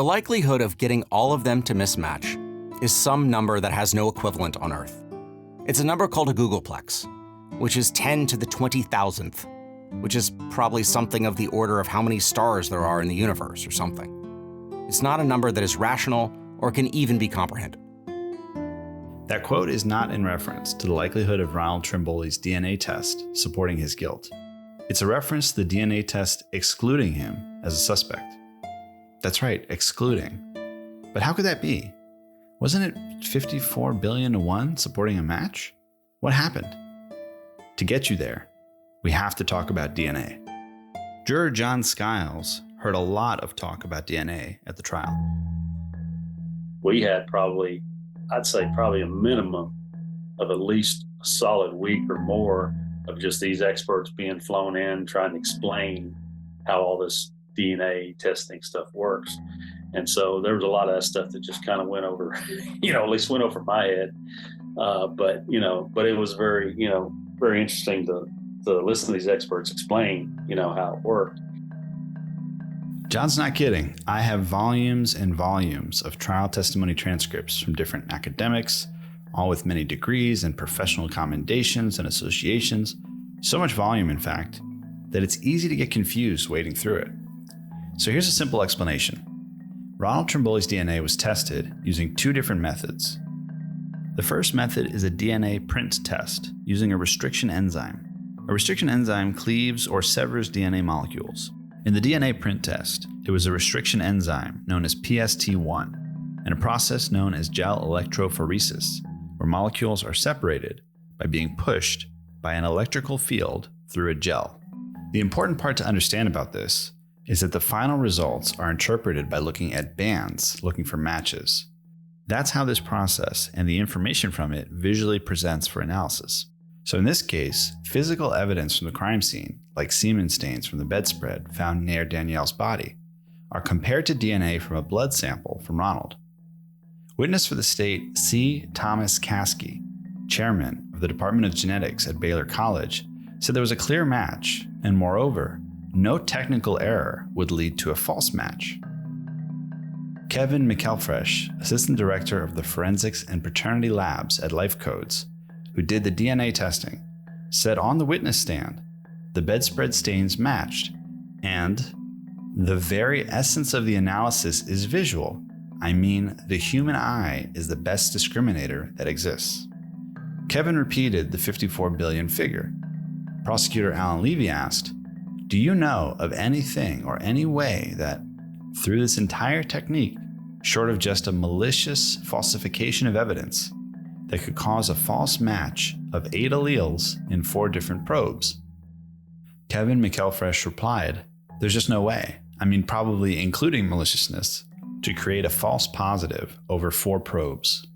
The likelihood of getting all of them to mismatch is some number that has no equivalent on Earth. It's a number called a googolplex, which is 10 to the 20,000th, which is probably something of the order of how many stars there are in the universe or something. It's not a number that is rational or can even be comprehended. That quote is not in reference to the likelihood of Ronald Trimboli's DNA test supporting his guilt. It's a reference to the DNA test excluding him as a suspect. That's right, excluding. But how could that be? Wasn't it 54 billion to 1 supporting a match? What happened? To get you there, we have to talk about DNA. Juror John Skiles heard a lot of talk about DNA at the trial. We had I'd say probably a minimum of at least a solid week or more of just these experts being flown in, trying to explain how all this DNA testing stuff works. And so there was a lot of that stuff that just kind of went over, at least went over my head. But it was very interesting to listen to these experts explain, how it worked. John's not kidding. I have volumes and volumes of trial testimony transcripts from different academics, all with many degrees and professional commendations and associations. So much volume, in fact, that it's easy to get confused wading through it. So here's a simple explanation. Ronald Trimboli's DNA was tested using 2 different methods. The first method is a DNA print test using a restriction enzyme. A restriction enzyme cleaves or severs DNA molecules. In the DNA print test, it was a restriction enzyme known as PST1 and a process known as gel electrophoresis, where molecules are separated by being pushed by an electrical field through a gel. The important part to understand about this is that the final results are interpreted by looking at bands, looking for matches. That's how this process and the information from it visually presents for analysis. So in this case, physical evidence from the crime scene, like semen stains from the bedspread found near Danielle's body, are compared to DNA from a blood sample from Ronald. Witness for the state C. Thomas Caskey, chairman of the Department of Genetics at Baylor College, said there was a clear match, and moreover, no technical error would lead to a false match. Kevin McElfresh, assistant director of the Forensics and Paternity Labs at Life Codes, who did the DNA testing, said on the witness stand, the bedspread stains matched, and the very essence of the analysis is visual. I mean, the human eye is the best discriminator that exists. Kevin repeated the 54 billion figure. Prosecutor Alan Levy asked, do you know of anything or any way that, through this entire technique, short of just a malicious falsification of evidence, that could cause a false match of 8 alleles in 4 different probes? Kevin McElfresh replied, there's just no way, probably including maliciousness, to create a false positive over 4 probes.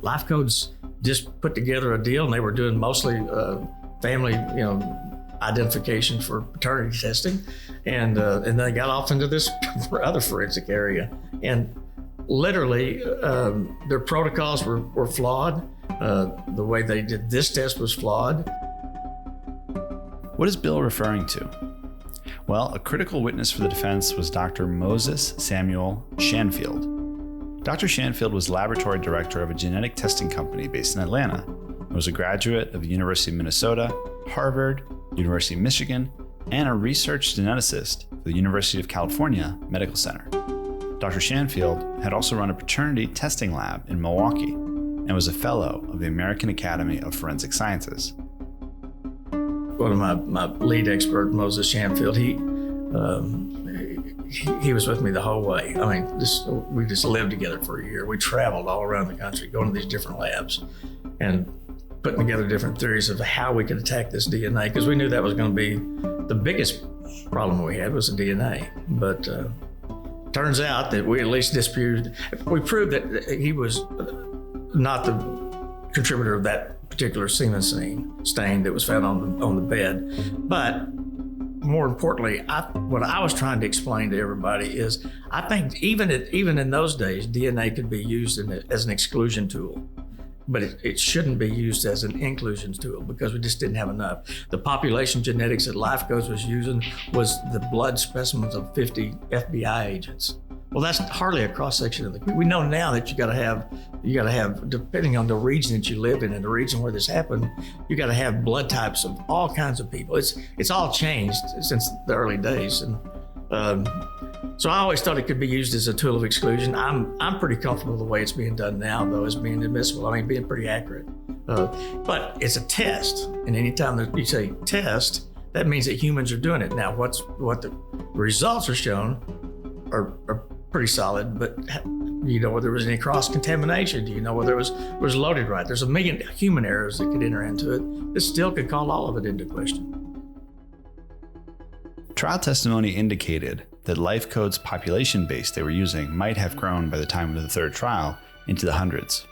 Life Codes just put together a deal, and they were doing mostly family, identification for paternity testing, and they got off into this other forensic area. And literally, their protocols were flawed. The way they did this test was flawed. What is Bill referring to? Well, a critical witness for the defense was Dr. Moses Samuel Shanfield. Dr. Shanfield was laboratory director of a genetic testing company based in Atlanta and was a graduate of the University of Minnesota, Harvard, University of Michigan, and a research geneticist for the University of California Medical Center. Dr. Shanfield had also run a paternity testing lab in Milwaukee and was a fellow of the American Academy of Forensic Sciences. One of my lead expert, Moses Shanfield, he was with me the whole way. We just lived together for a year. We traveled all around the country, going to these different labs and putting together different theories of how we could attack this DNA, because we knew that was going to be the biggest problem we had was the DNA. But turns out that we at least we proved that he was not the contributor of that particular semen stain that was found on the bed. But more importantly, what I was trying to explain to everybody is, I think even in those days, DNA could be used as an exclusion tool. but it shouldn't be used as an inclusion tool because we just didn't have enough. The population genetics that Life Codes was using was the blood specimens of 50 FBI agents. Well, that's hardly a cross-section of the. We know now that you got to have, depending on the region that you live in and the region where this happened, you got to have blood types of all kinds of people. It's all changed since the early days, and so I always thought it could be used as a tool of exclusion. I'm pretty comfortable with the way it's being done now, though, as being admissible. I mean, being pretty accurate. But it's a test, and anytime that you say test, that means that humans are doing it. Now, what the results are shown are pretty solid, but do you know whether there was any cross-contamination? Do you know whether it was loaded right? There's a million human errors that could enter into it. This still could call all of it into question. Trial testimony indicated that Life Code's population base they were using might have grown by the time of the third trial into the hundreds.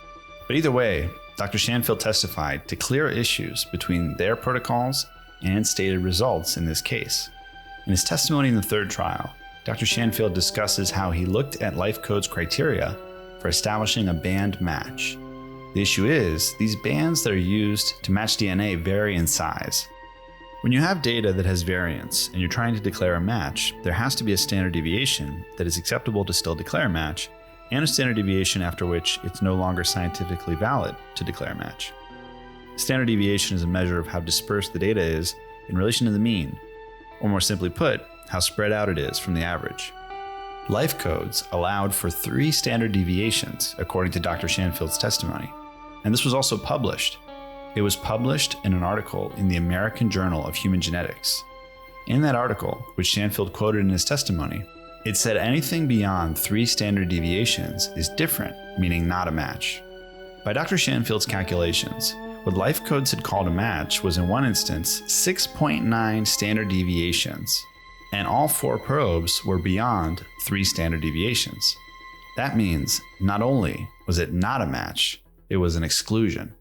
But either way, Dr. Shanfield testified to clear issues between their protocols and stated results in this case. In his testimony in the third trial, Dr. Shanfield discusses how he looked at Life Code's criteria for establishing a band match. The issue is, these bands that are used to match DNA vary in size. When you have data that has variance and you're trying to declare a match, there has to be a standard deviation that is acceptable to still declare a match, and a standard deviation after which it's no longer scientifically valid to declare a match. Standard deviation is a measure of how dispersed the data is in relation to the mean, or more simply put, how spread out it is from the average. Life Codes allowed for 3 standard deviations, according to Dr. Shanfield's testimony, and this was also published. It was published in an article in the American Journal of Human Genetics. In that article, which Shanfield quoted in his testimony, it said anything beyond 3 standard deviations is different, meaning not a match. By Dr. Shanfield's calculations, what Life Codes had called a match was in one instance 6.9 standard deviations, and all 4 probes were beyond 3 standard deviations. That means not only was it not a match, it was an exclusion.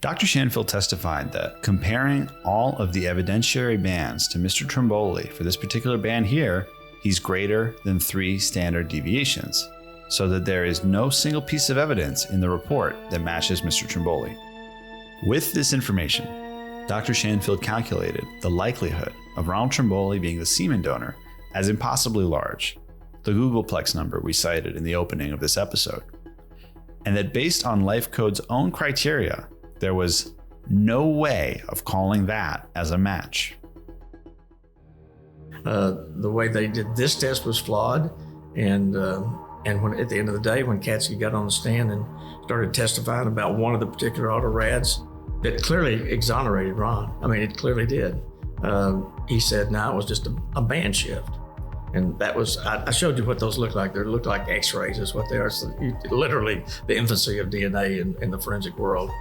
Dr. Shanfield testified that comparing all of the evidentiary bands to Mr. Trimboli for this particular band here, he's greater than 3 standard deviations, so that there is no single piece of evidence in the report that matches Mr. Trimboli. With this information, Dr. Shanfield calculated the likelihood of Ronald Trimboli being the semen donor as impossibly large, the Googleplex number we cited in the opening of this episode, and that based on Life Code's own criteria, there was no way of calling that as a match. The way they did this test was flawed, and when at the end of the day, when Katsky got on the stand and started testifying about one of the particular autorads that clearly exonerated Ron, I mean, it clearly did. He said, no, it was just a band shift. And that was, I showed you what those look like. They look like x-rays is what they are. So literally the infancy of DNA in the forensic world.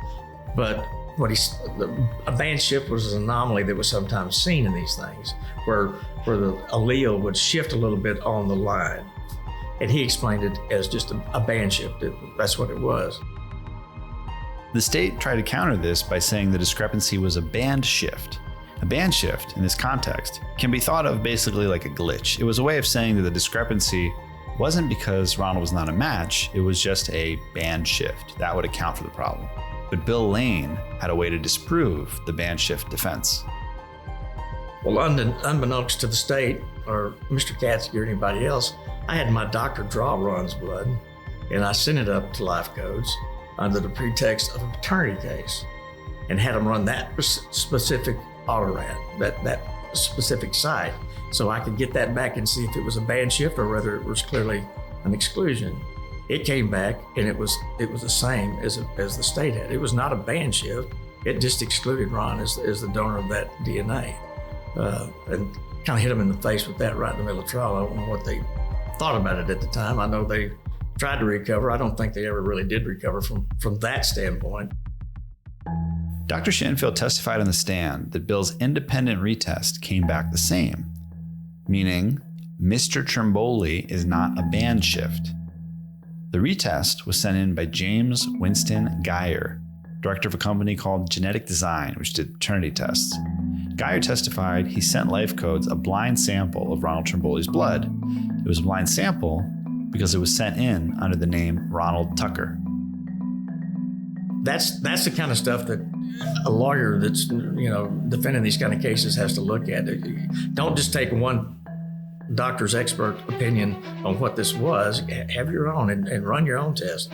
But a band shift was an anomaly that was sometimes seen in these things, where the allele would shift a little bit on the line. And he explained it as just a band shift. That's what it was. The state tried to counter this by saying the discrepancy was a band shift. A band shift, in this context, can be thought of basically like a glitch. It was a way of saying that the discrepancy wasn't because Ronald was not a match, it was just a band shift. That would account for the problem. But Bill Lane had a way to disprove the band shift defense. Well, unbeknownst to the state or Mr. Katsky or anybody else, I had my doctor draw Ron's blood, and I sent it up to Life Codes under the pretext of a paternity case, and had them run that specific autorad, that specific site, so I could get that back and see if it was a band shift or whether it was clearly an exclusion. It came back and it was the same as the state had. It was not a band shift. It just excluded Ron as the donor of that DNA, and kind of hit them in the face with that right in the middle of trial. I don't know what they thought about it at the time. I know they tried to recover. I don't think they ever really did recover from that standpoint. Dr. Shanfield testified on the stand that Bill's independent retest came back the same, meaning Mr. Trimboli is not a band shift. The retest was sent in by James Winston Geyer, director of a company called Genetic Design, which did paternity tests. Geyer testified he sent Life Codes a blind sample of Ronald Trimboli's blood. It was a blind sample because it was sent in under the name Ronald Tucker. that's the kind of stuff that a lawyer that's defending these kind of cases has to look at. Don't just take one doctor's expert opinion on what this was. Have your own and run your own test.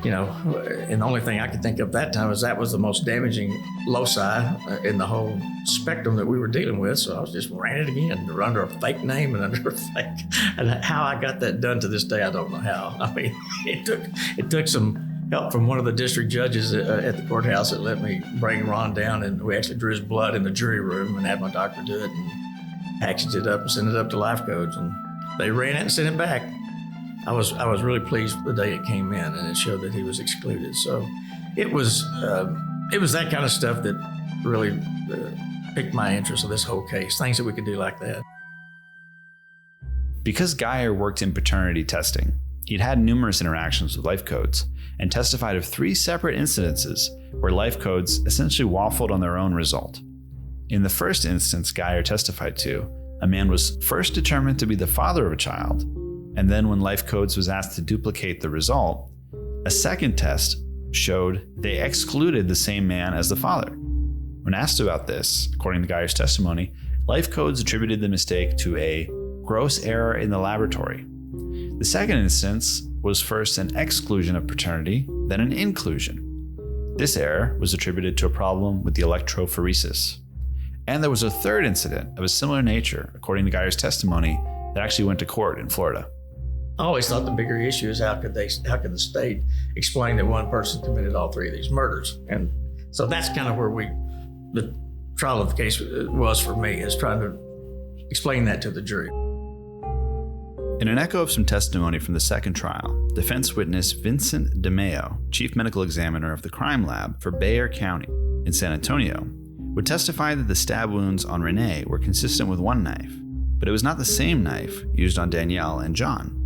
And the only thing I could think of that time is that was the most damaging loci in the whole spectrum that we were dealing with. So I was just ran it again under a fake name and under a fake. And how I got that done to this day, I don't know how. I mean, it took some help from one of the district judges at the courthouse that let me bring Ron down, and we actually drew his blood in the jury room and had my doctor do it and packaged it up and sent it up to Life Codes, and they ran it and sent it back. I was really pleased the day it came in, and it showed that he was excluded. So it was that kind of stuff that really piqued my interest in this whole case, things that we could do like that. Because Geyer worked in paternity testing, he'd had numerous interactions with Life Codes and testified of 3 separate incidences where Life Codes essentially waffled on their own result. In the first instance Geyer testified to, a man was first determined to be the father of a child, and then when Life Codes was asked to duplicate the result, a second test showed they excluded the same man as the father. When asked about this, according to Geyer's testimony, Life Codes attributed the mistake to a gross error in the laboratory. The second instance was first an exclusion of paternity, then an inclusion. This error was attributed to a problem with the electrophoresis. And there was a third incident of a similar nature, according to Geyer's testimony, that actually went to court in Florida. I always thought the bigger issue is how could the state explain that one person committed all 3 of these murders? And so that's kind of where the trial of the case was for me, is trying to explain that to the jury. In an echo of some testimony from the second trial, defense witness Vincent DeMeo, chief medical examiner of the crime lab for Bexar County in San Antonio, would testify that the stab wounds on Renee were consistent with one knife, but it was not the same knife used on Danielle and John.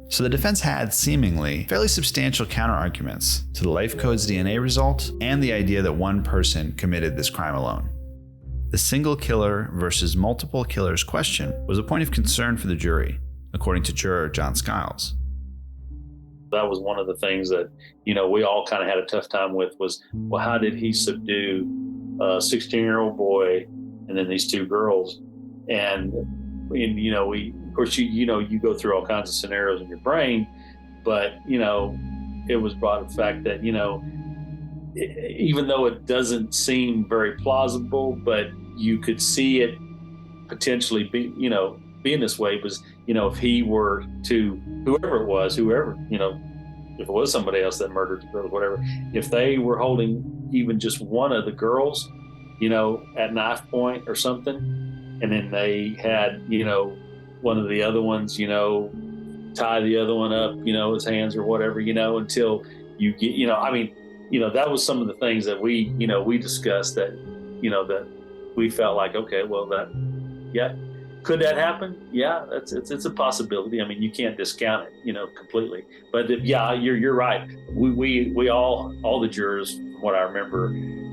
So the defense had seemingly fairly substantial counterarguments to the Life Codes DNA result and the idea that one person committed this crime alone. The single killer versus multiple killers question was a point of concern for the jury, according to juror John Skiles. That was one of the things that, we all kind of had a tough time with was, well, how did he subdue a 16-year-old boy and then these 2 girls? And of course, you go through all kinds of scenarios in your brain, but, it was brought up the fact that, even though it doesn't seem very plausible, but you could see it potentially being this way was, if he were to, whoever it was, if it was somebody else that murdered the girl or whatever, if they were holding even just one of the girls, at knife point or something, and then they had, one of the other ones, tie the other one up, his hands or whatever, until you get, that was some of the things that we discussed that, that we felt like, okay, well, could that happen? Yeah, it's a possibility. I mean, you can't discount it, completely. But you're right. We all the jurors, from what I remember,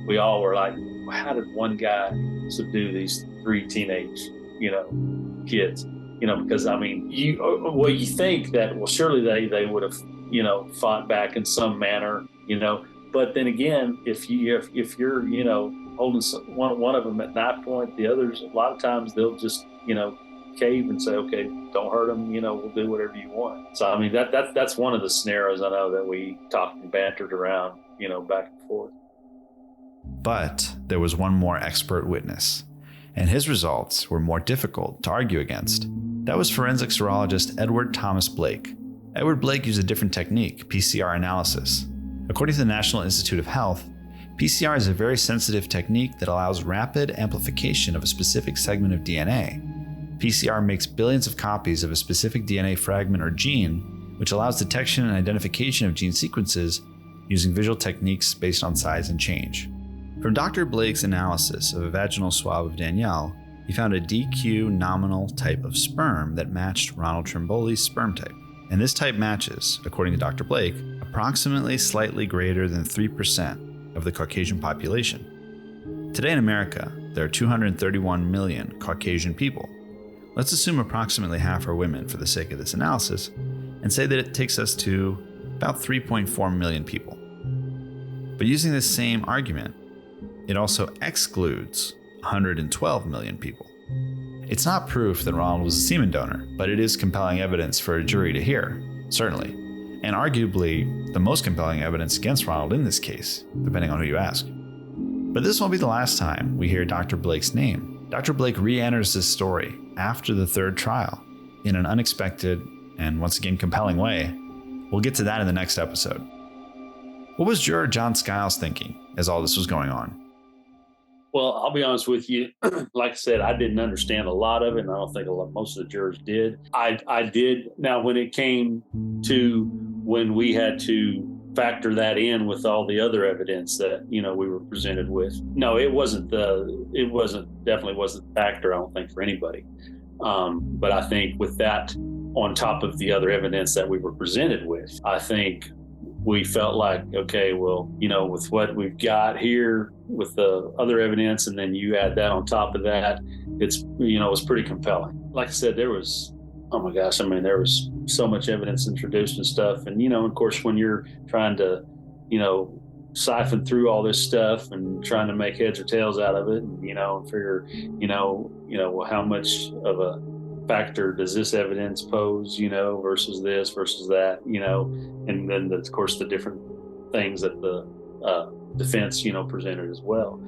we all were like, how did one guy subdue these 3 teenage, kids? Because I mean, you think that, well, surely they would have, fought back in some manner, But then again, if you're, holding one of them at knife point, the others, a lot of times they'll just, cave and say, okay, don't hurt them, we'll do whatever you want. So I mean, that's one of the scenarios I know that we talked and bantered around, back and forth. But there was one more expert witness, and his results were more difficult to argue against. That was forensic serologist Edward Thomas Blake. Edward Blake used a different technique, PCR analysis. According to the National Institute of Health, PCR is a very sensitive technique that allows rapid amplification of a specific segment of DNA. PCR makes billions of copies of a specific DNA fragment or gene, which allows detection and identification of gene sequences using visual techniques based on size and change. From Dr. Blake's analysis of a vaginal swab of Danielle, he found a DQ nominal type of sperm that matched Ronald Trimboli's sperm type. And this type matches, according to Dr. Blake, approximately slightly greater than 3% of the Caucasian population. Today in America, there are 231 million Caucasian people. Let's assume approximately half are women for the sake of this analysis, and say that it takes us to about 3.4 million people. But using this same argument, it also excludes 112 million people. It's not proof that Ronald was a semen donor, but it is compelling evidence for a jury to hear, certainly, and arguably the most compelling evidence against Ronald in this case, depending on who you ask. But this won't be the last time we hear Dr. Blake's name. Dr. Blake re-enters this story after the third trial in an unexpected and once again compelling way. We'll get to that in the next episode. What was juror John Skiles thinking as all this was going on? Well, I'll be honest with you. Like I said, I didn't understand a lot of it, and I don't think most of the jurors did. I did. Now, when it came to when we had to factor that in with all the other evidence that, we were presented with, no, definitely wasn't the factor, I don't think, for anybody. But I think with that on top of the other evidence that we were presented with, I think we felt like, okay, well, with what we've got here with the other evidence, and then you add that on top of that, it's, was pretty compelling. Like I said, there was, oh my gosh, there was so much evidence introduced and stuff. And, of course, when you're trying to, siphon through all this stuff and trying to make heads or tails out of it, and, figure, how much of a factor does this evidence pose, versus this versus that, and then of course the different things that the defense, presented as well.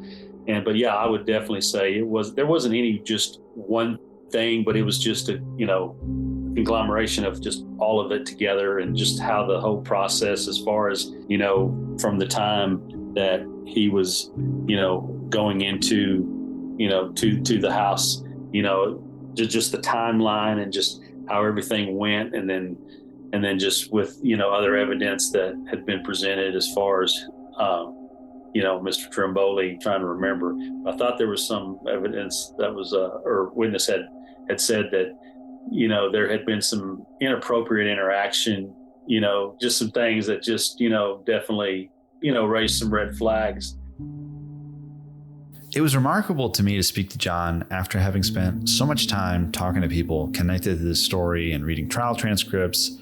But yeah, I would definitely say there wasn't any just one thing, but it was just a, conglomeration of just all of it together, and just how the whole process, as far as, from the time that he was, going into, to the house, just the timeline and just how everything went, and then just with other evidence that had been presented as far as Mr. Trimboli, trying to remember. I thought there was some evidence that was or witness had said that there had been some inappropriate interaction, just some things that just definitely raised some red flags. It was remarkable to me to speak to John after having spent so much time talking to people connected to this story and reading trial transcripts.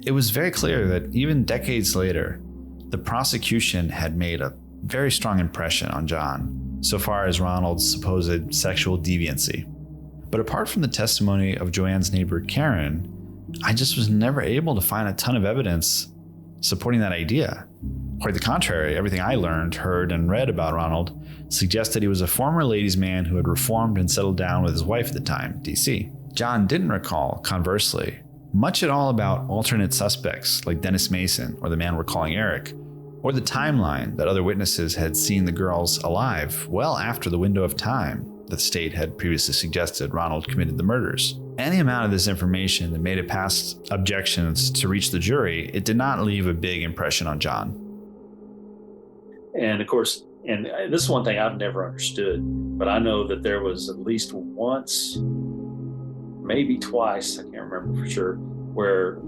It was very clear that even decades later, the prosecution had made a very strong impression on John, so far as Ronald's supposed sexual deviancy. But apart from the testimony of Joanne's neighbor, Karen, I just was never able to find a ton of evidence supporting that idea. Quite the contrary, everything I learned, heard, and read about Ronald suggested he was a former ladies' man who had reformed and settled down with his wife at the time, DC. John didn't recall, conversely, much at all about alternate suspects like Dennis Mason or the man we're calling Eric, or the timeline that other witnesses had seen the girls alive well after the window of time that the state had previously suggested Ronald committed the murders. Any amount of this information that made it past objections to reach the jury, it did not leave a big impression on John. And of course, and this is one thing I've never understood, but I know that there was at least once, maybe twice, I can't remember for sure, where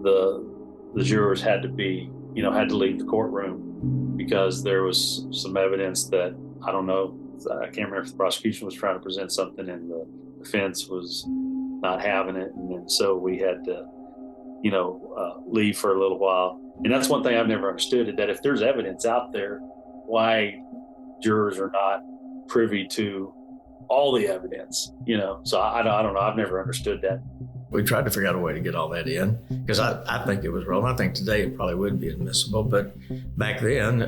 the jurors had to be, had to leave the courtroom because there was some evidence that, I don't know, I can't remember if the prosecution was trying to present something and the defense was not having it. And then so we had to, leave for a little while. And that's one thing I've never understood, that if there's evidence out there, why jurors are not privy to all the evidence, So I don't know. I've never understood that. We tried to figure out a way to get all that in because I think it was relevant. I think today it probably would be admissible, but back then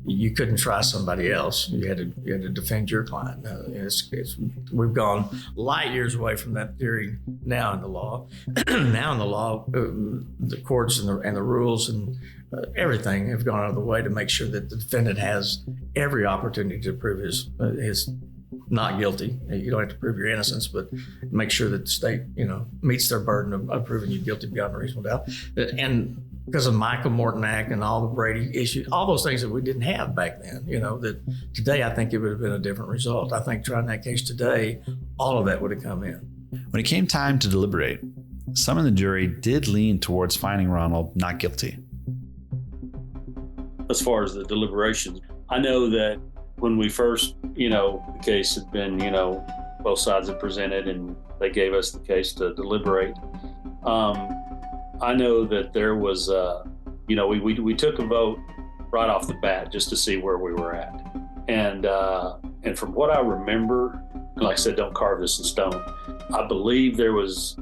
you couldn't try somebody else. You had to defend your client. We've gone light years away from that theory now in the law. Now in the law, the courts and the rules and everything have gone out of the way to make sure that the defendant has every opportunity to prove his not guilty. You don't have to prove your innocence, but make sure that the state, meets their burden of proving you guilty beyond a reasonable doubt. And because of Michael Morton Act and all the Brady issues, all those things that we didn't have back then, that today I think it would have been a different result. I think trying that case today, all of that would have come in. When it came time to deliberate, some in the jury did lean towards finding Ronald not guilty. As far as the deliberations, I know that when we first, the case had been, both sides had presented and they gave us the case to deliberate. I know that there was, we took a vote right off the bat, just to see where we were at. And from what I remember, like I said, don't carve this in stone, I believe there was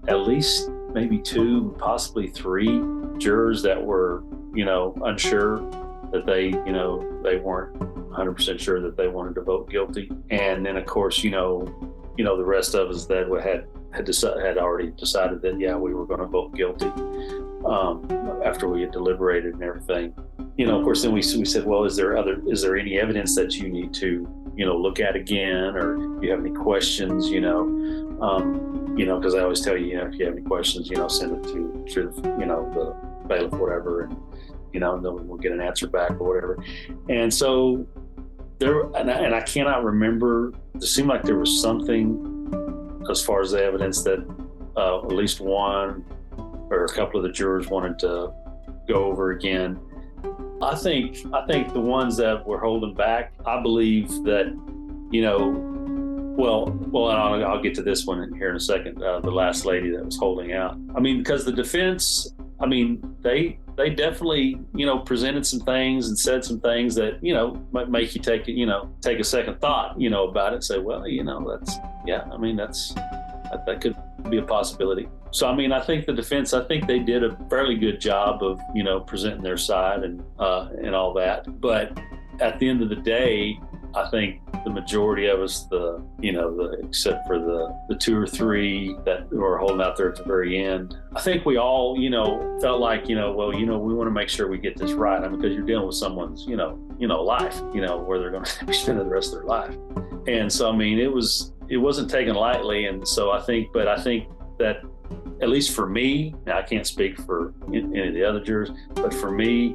at least maybe 2, possibly 3 jurors that were, unsure, that they weren't 100% sure that they wanted to vote guilty. And then, of course, the rest of us that had already decided that, yeah, we were going to vote guilty after we had deliberated and everything. Of course, then we said, well, is there any evidence that you need to, look at again, or do you have any questions, because I always tell you, if you have any questions, send it to the bailiff, whatever, and, then we'll get an answer back or whatever. And so and I cannot remember, it seemed like there was something as far as the evidence that at least one or a couple of the jurors wanted to go over again. I think the ones that were holding back, I believe that, and I'll get to this one here in a second, the last lady that was holding out. I mean, because the defense, they definitely, presented some things and said some things that, might make you take a second thought, about it and say, well, that could be a possibility. So, I think the defense, they did a fairly good job of, presenting their side and all that. But at the end of the day, I think the majority of us, except for the 2 or 3 that were holding out there at the very end, I think we all, felt like, we want to make sure we get this right. because you're dealing with someone's, life, where they're going to be spending the rest of their life. And so, it wasn't taken lightly. And so I think that, at least for me, now I can't speak for any of the other jurors, but for me,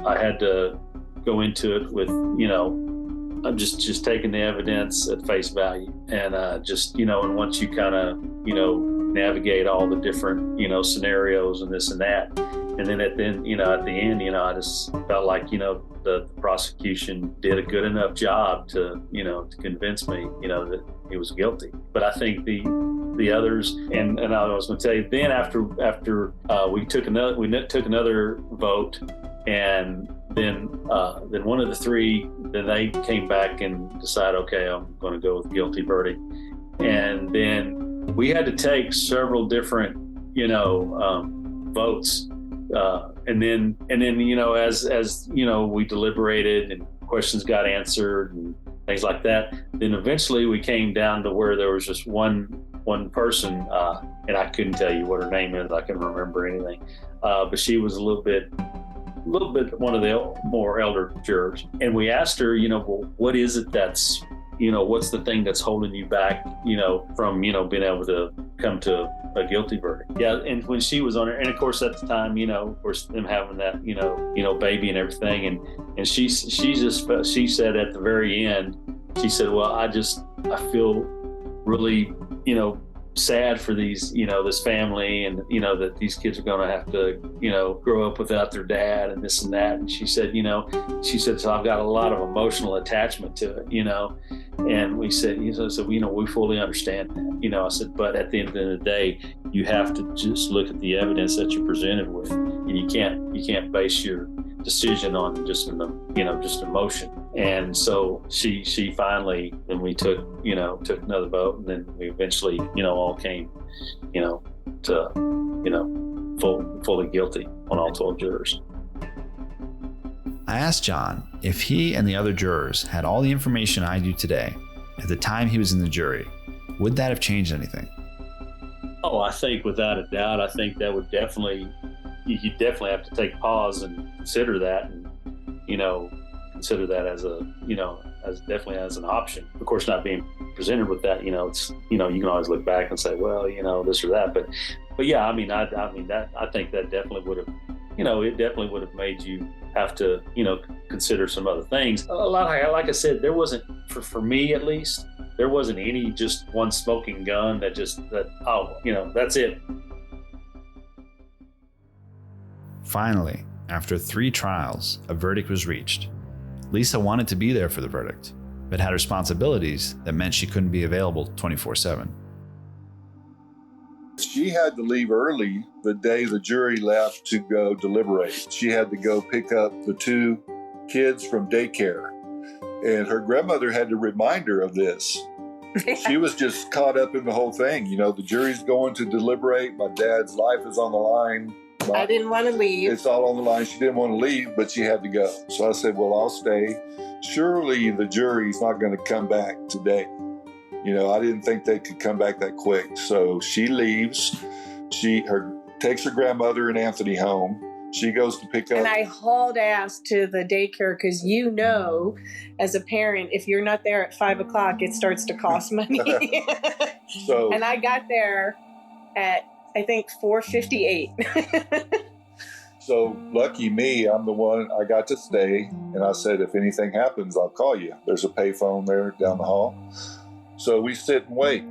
I had to go into it with, I'm just taking the evidence at face value, and and once you kind of, navigate all the different, scenarios and this and that, and then at the end, I just felt like, the prosecution did a good enough job to convince me, that he was guilty. But I think the others, and I was going to tell you, then after we took another vote, and then one of the 3, then they came back and decided, okay, I'm going to go with guilty verdict. And then we had to take several different, votes. And then, as we deliberated and questions got answered and things like that, then eventually we came down to where there was just one person, and I couldn't tell you what her name is. I couldn't remember anything. But she was a little bit one of the more elder jurors. And we asked her, well, what is it that's, what's the thing that's holding you back, from, being able to come to a guilty verdict? Yeah. And when she was on her, and of course at the time, of course them having that, baby and everything. And she said at the very end, she said, well, I feel really, sad for these, this family, and, that these kids are going to have to, grow up without their dad and this and that. And she said, so I've got a lot of emotional attachment to it, and we said, we fully understand that, I said, but at the end of the day, you have to just look at the evidence that you're presented with, and you can't base your decision on just emotion. And so she finally, then we took another vote, and then we eventually, all came, to, fully guilty on all 12 jurors. I asked John if he and the other jurors had all the information I do today at the time he was in the jury. Would that have changed anything? Oh, I think without a doubt, I think that would you definitely have to take pause and consider that, and, consider that as as an option. Of course, not being presented with that, it's, you can always look back and say, well, this or that. But yeah, I think that definitely would have, it definitely would have made you have to, consider some other things. A lot, like I said, there wasn't, for me at least, there wasn't any just one smoking gun that's it. Finally, after 3 trials, a verdict was reached. Lisa wanted to be there for the verdict, but had responsibilities that meant she couldn't be available 24/7. She had to leave early the day the jury left to go deliberate. She had to go pick up the 2 kids from daycare. And her grandmother had to remind her of this. She was just caught up in the whole thing. You know, the jury's going to deliberate. My dad's life is on the line. I didn't want to leave. It's all on the line. She didn't want to leave, but she had to go. So I said, well, I'll stay. Surely the jury's not going to come back today. You know, I didn't think they could come back that quick. So she leaves. Takes her grandmother and Anthony home. She goes to pick up. And I hauled ass to the daycare because as a parent, if you're not there at 5 o'clock, it starts to cost money. And I got there at, I think, 4:58. So lucky me, I'm the one, I got to stay. And I said, if anything happens, I'll call you. There's a payphone there down the hall. So we sit and wait.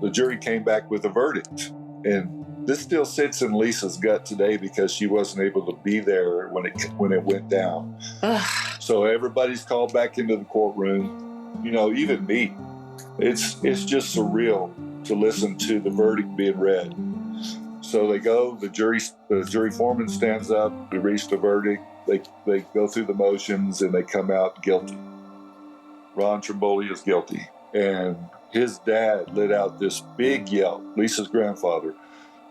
The jury came back with a verdict. And this still sits in Lisa's gut today because she wasn't able to be there when it went down. So everybody's called back into the courtroom. You know, even me. It's just surreal to listen to the verdict being read. So they go, the jury foreman stands up, they reach the verdict, they go through the motions, and they come out guilty. Ron Trimboli is guilty. And his dad let out this big yelp, Lisa's grandfather,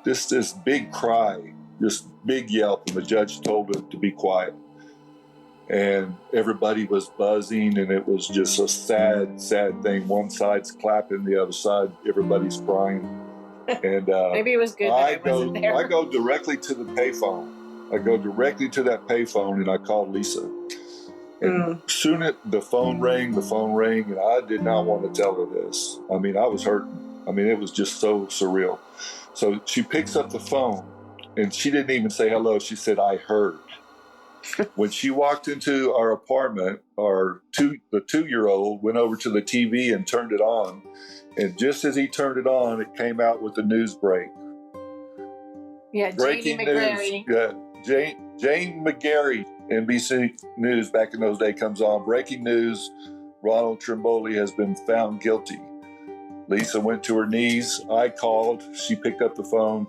this big cry, this big yelp, and the judge told him to be quiet. And everybody was buzzing, and it was just a sad, sad thing. One side's clapping, the other side, everybody's crying. And maybe it was good that I wasn't there. I go directly to the payphone. I go directly to that payphone, and I call Lisa. And soon the phone rang, and I did not want to tell her this. I mean, I was hurting. I mean, it was just so surreal. So she picks up the phone, and she didn't even say hello. She said, I heard. When she walked into our apartment, the 2-year-old went over to the TV and turned it on. And just as he turned it on, it came out with the news break. Yeah, Breaking news. Yeah, Jane McGarry, NBC News back in those days, comes on. Breaking news, Ronald Trimboli has been found guilty. Lisa went to her knees. I called. She picked up the phone,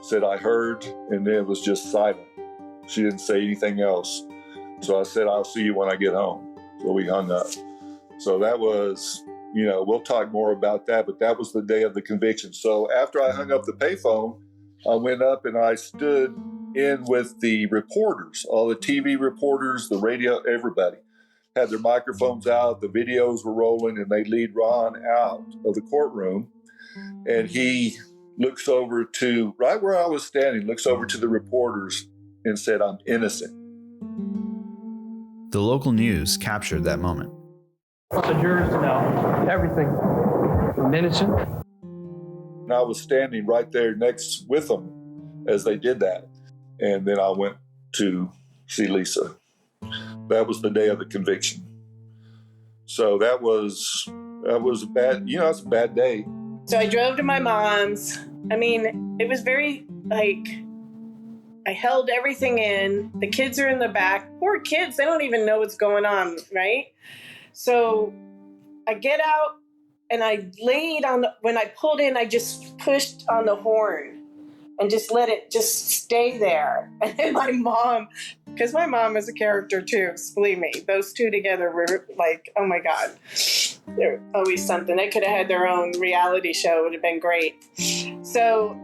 said, I heard, and then it was just silent. She didn't say anything else. So I said, I'll see you when I get home. So we hung up. So that was, we'll talk more about that, but that was the day of the conviction. So after I hung up the payphone, I went up and I stood in with the reporters, all the TV reporters, the radio, everybody had their microphones out, the videos were rolling, and they lead Ron out of the courtroom. And he looks over to, right where I was standing, looks over to the reporters and said, I'm innocent. The local news captured that moment. I want the jurors to know everything. I'm innocent. And I was standing right there next with them as they did that. And then I went to see Lisa. That was the day of the conviction. So that was a bad, it's a bad day. So I drove to my mom's. I mean, it was very, I held everything in. The kids are in the back. Poor kids, they don't even know what's going on, right? So I get out and I laid when I pulled in, I just pushed on the horn and just let it just stay there. And then my mom, because my mom is a character too, believe me, those two together were like, oh my God, they're always something. They could have had their own reality show. It would have been great. So,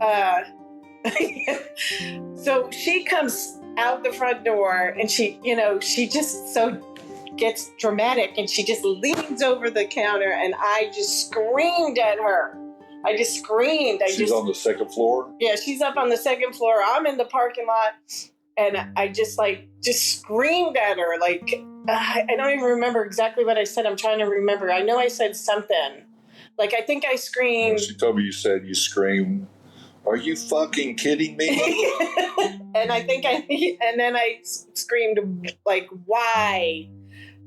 so she comes out the front door and she just so gets dramatic and she just leans over the counter and I just screamed at her. I just screamed. She's on the second floor? Yeah, she's up on the second floor. I'm in the parking lot and I just screamed at her. I don't even remember exactly what I said. I'm trying to remember. I know I said something. I think I screamed. She told me you screamed, are you fucking kidding me? And then I screamed, why?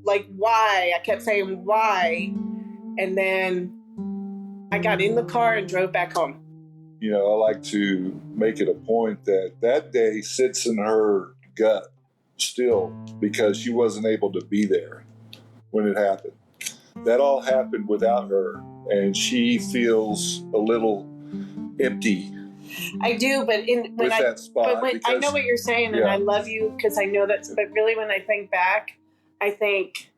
Why? I kept saying, why? And then I got in the car and drove back home. I like to make it a point that day sits in her gut still because she wasn't able to be there when it happened. that all happened without her, and she feels a little empty I do, but with that spot. I know what you're saying, and I love you because I know that. But really, when I think back, I think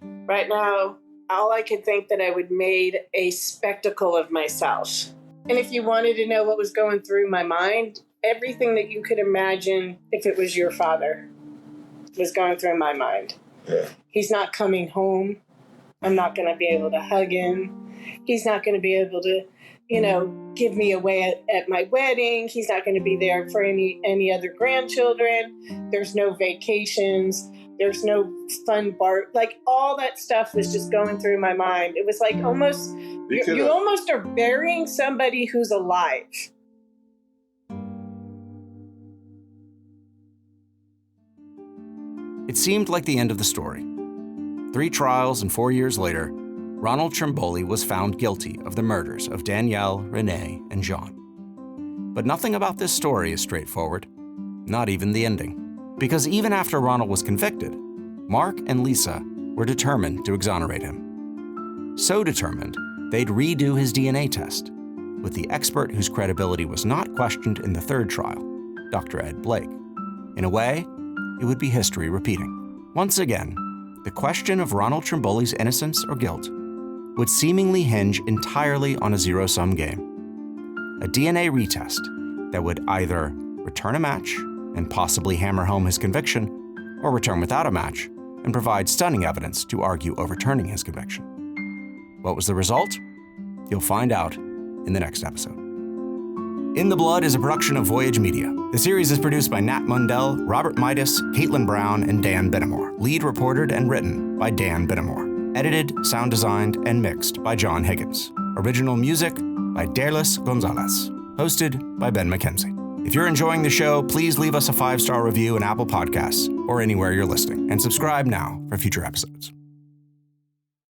right now, all I could think that I would made a spectacle of myself. And if you wanted to know what was going through my mind, everything that you could imagine, if it was your father, was going through my mind. Yeah. He's not coming home. I'm not going to be able to hug him. He's not going to be able to, give me away at my wedding. He's not going to be there for any other grandchildren. There's no vacations. There's no fun bar. Like, all that stuff was just going through my mind. It was like almost, you almost are burying somebody who's alive. It seemed like the end of the story. 3 trials and 4 years later, Ronald Trimboli was found guilty of the murders of Danielle, Renee, and John. But nothing about this story is straightforward, not even the ending. Because even after Ronald was convicted, Mark and Lisa were determined to exonerate him. So determined, they'd redo his DNA test, with the expert whose credibility was not questioned in the 3rd trial, Dr. Ed Blake. In a way, it would be history repeating. Once again, the question of Ronald Trimboli's innocence or guilt would seemingly hinge entirely on a zero-sum game. A DNA retest that would either return a match and possibly hammer home his conviction, or return without a match and provide stunning evidence to argue overturning his conviction. What was the result? You'll find out in the next episode. In the Blood is a production of Voyage Media. The series is produced by Nat Mundell, Robert Midas, Caitlin Brown, and Dan Benamor. Lead reported and written by Dan Benamor. Edited, sound designed, and mixed by John Higgins. Original music by Derlis Gonzalez. Hosted by Ben McKenzie. If you're enjoying the show, please leave us a 5-star review in Apple Podcasts or anywhere you're listening, and subscribe now for future episodes.